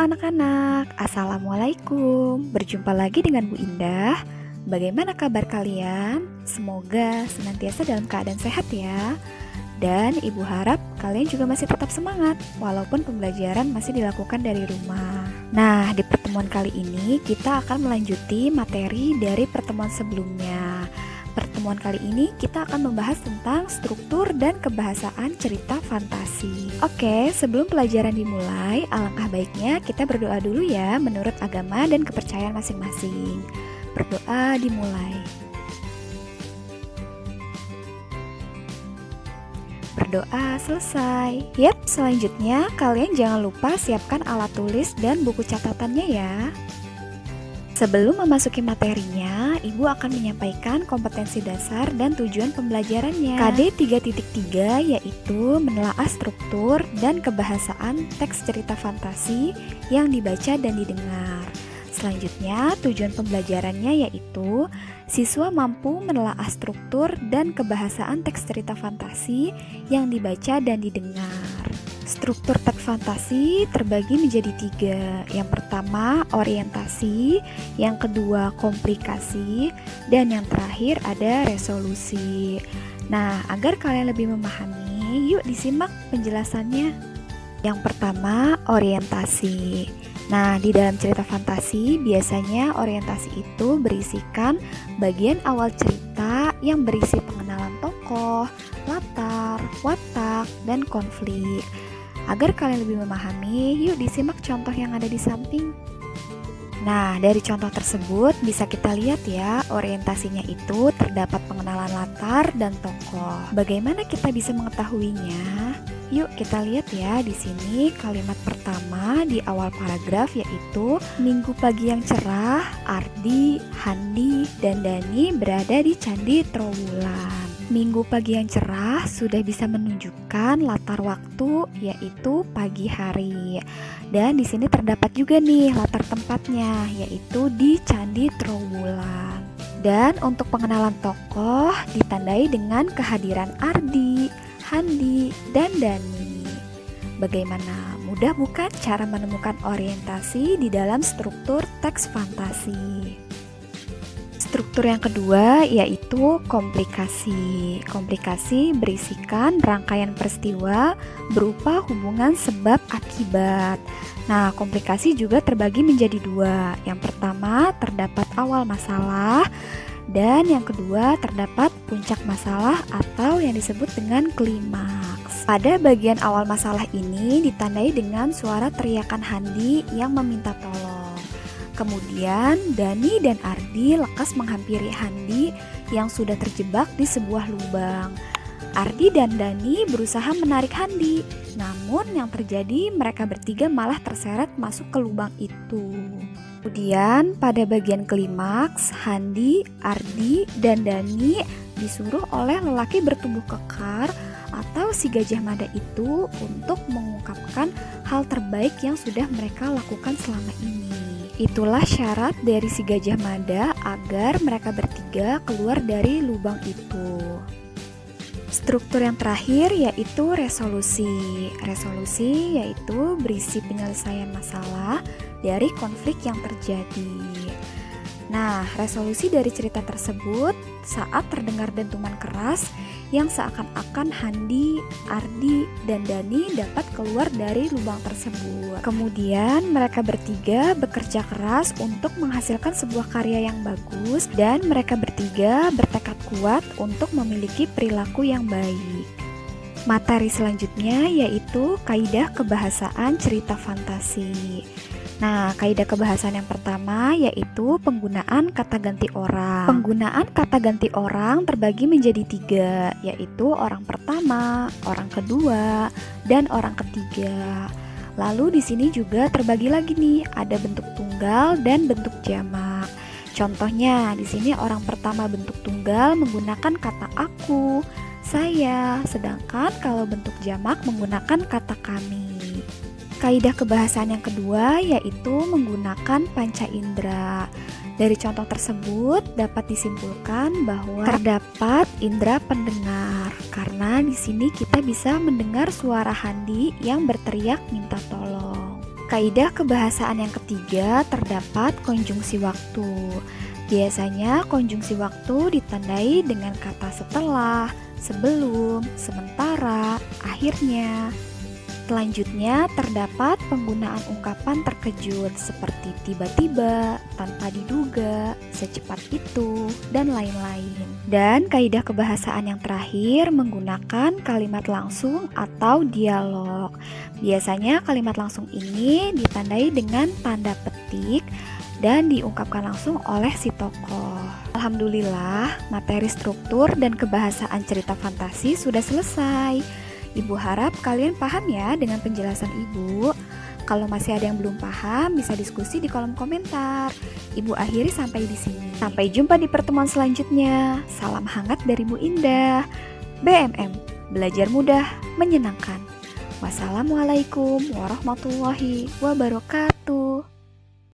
anak-anak, Assalamualaikum. Berjumpa lagi dengan Bu Indah. Bagaimana kabar kalian? Semoga senantiasa dalam keadaan sehat ya. Dan Ibu harap kalian juga masih tetap semangat walaupun pembelajaran masih dilakukan dari rumah. Nah, di pertemuan kali ini kita akan melanjuti materi dari pertemuan sebelumnya. Pertemuan kali ini kita akan membahas tentang struktur dan kebahasaan cerita fantasi. Oke, sebelum pelajaran dimulai, alangkah baiknya kita berdoa dulu ya menurut agama dan kepercayaan masing-masing. Berdoa dimulai. Berdoa selesai. Yap, selanjutnya kalian jangan lupa siapkan alat tulis dan buku catatannya ya. Sebelum memasuki materinya, Ibu akan menyampaikan kompetensi dasar dan tujuan pembelajarannya. KD 3.3 yaitu menelaah struktur dan kebahasaan teks cerita fantasi yang dibaca dan didengar. Selanjutnya, tujuan pembelajarannya yaitu siswa mampu menelaah struktur dan kebahasaan teks cerita fantasi yang dibaca dan didengar. Struktur teks fantasi terbagi menjadi 3. Yang pertama orientasi, yang kedua komplikasi, dan yang terakhir ada resolusi. Nah, agar kalian lebih memahami, yuk disimak penjelasannya. Yang pertama orientasi. Nah, di dalam cerita fantasi biasanya orientasi itu berisikan bagian awal cerita yang berisi pengenalan tokoh, latar, watak, dan konflik. Agar kalian lebih memahami, yuk disimak contoh yang ada di samping. Nah, dari contoh tersebut bisa kita lihat ya, orientasinya itu terdapat pengenalan latar dan tokoh. Bagaimana kita bisa mengetahuinya? Yuk kita lihat ya di sini kalimat pertama di awal paragraf yaitu Minggu pagi yang cerah, Ardi, Handi, dan Dani berada di Candi Trowulan. Minggu pagi yang cerah sudah bisa menunjukkan latar waktu yaitu pagi hari. Dan di sini terdapat juga nih latar tempatnya yaitu di Candi Trowulan. Dan untuk pengenalan tokoh ditandai dengan kehadiran Ardi, Handi, dan Dani. Bagaimana? Mudah bukan cara menemukan orientasi di dalam struktur teks fantasi? Struktur yang kedua yaitu komplikasi. Komplikasi berisikan rangkaian peristiwa berupa hubungan sebab akibat. Nah, komplikasi juga terbagi menjadi 2. Yang pertama terdapat awal masalah dan yang kedua terdapat puncak masalah atau yang disebut dengan klimaks. Pada bagian awal masalah ini ditandai dengan suara teriakan Handi yang meminta tolong. Kemudian Dani dan Ardi lekas menghampiri Handi yang sudah terjebak di sebuah lubang. Ardi dan Dani berusaha menarik Handi, namun yang terjadi mereka bertiga malah terseret masuk ke lubang itu. Kemudian pada bagian klimaks, Handi, Ardi, dan Dani disuruh oleh lelaki bertubuh kekar atau si Gajah Mada itu untuk mengungkapkan hal terbaik yang sudah mereka lakukan selama ini. Itulah syarat dari si Gajah Mada agar mereka bertiga keluar dari lubang itu. Struktur yang terakhir yaitu resolusi. Resolusi yaitu berisi penyelesaian masalah dari konflik yang terjadi. Nah, resolusi dari cerita tersebut saat terdengar dentuman keras yang seakan-akan Handi, Ardi, dan Dani dapat keluar dari lubang tersebut. Kemudian mereka bertiga bekerja keras untuk menghasilkan sebuah karya yang bagus dan mereka bertiga bertekad kuat untuk memiliki perilaku yang baik. Materi selanjutnya yaitu kaidah kebahasaan cerita fantasi. Nah, kaidah kebahasaan yang pertama yaitu penggunaan kata ganti orang. Penggunaan kata ganti orang terbagi menjadi 3, yaitu orang pertama, orang kedua, dan orang ketiga. Lalu di sini juga terbagi lagi nih, ada bentuk tunggal dan bentuk jamak. Contohnya di sini orang pertama bentuk tunggal menggunakan kata aku, saya, sedangkan kalau bentuk jamak menggunakan kata kami. Kaidah kebahasaan yang kedua yaitu menggunakan panca indera. Dari contoh tersebut dapat disimpulkan bahwa terdapat indera pendengar karena di sini kita bisa mendengar suara Handi yang berteriak minta tolong. kaidah kebahasaan yang ketiga terdapat konjungsi waktu. Biasanya konjungsi waktu ditandai dengan kata setelah, sebelum, sementara, akhirnya. Selanjutnya terdapat penggunaan ungkapan terkejut seperti tiba-tiba, tanpa diduga, secepat itu, dan lain-lain. Dan kaidah kebahasaan yang terakhir menggunakan kalimat langsung atau dialog. Biasanya kalimat langsung ini ditandai dengan tanda petik dan diungkapkan langsung oleh si tokoh. Alhamdulillah, materi struktur dan kebahasaan cerita fantasi sudah selesai. Ibu harap kalian paham ya dengan penjelasan Ibu. Kalau masih ada yang belum paham, bisa diskusi di kolom komentar. Ibu akhiri sampai di sini. Sampai jumpa di pertemuan selanjutnya. Salam hangat dari Bu Indah. BMM, belajar mudah, menyenangkan. Wassalamualaikum warahmatullahi wabarakatuh.